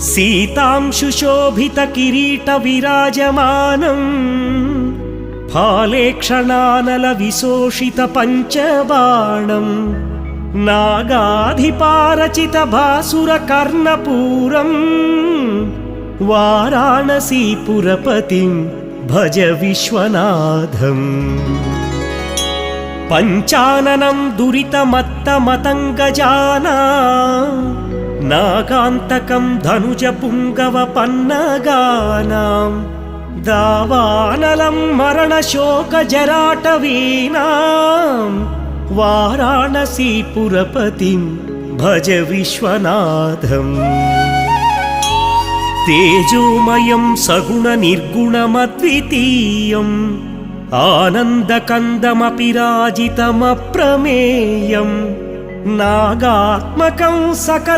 सीतांशुशोभितकिरीटविराजमानम् फालेक्षणानलविशोषितपञ्चबाणम् नागाधिपारचितभासुरकर्णपूरम् वाराणसीपुरपतिं भज विश्वनाथम्। पञ्चाननं दुरितमत्तमतङ्गजाना नागान्तकं धनुजपुङ्गवपन्नगानां दावानलं मरणशोकजराटवीनां वाराणसीपुरपतिं भज विश्वनाथम्। तेजोमयं सगुणनिर्गुणमद्वितीयम् आनन्दकन्दमपि राजितमप्रमेयम् नागात्मकं सकल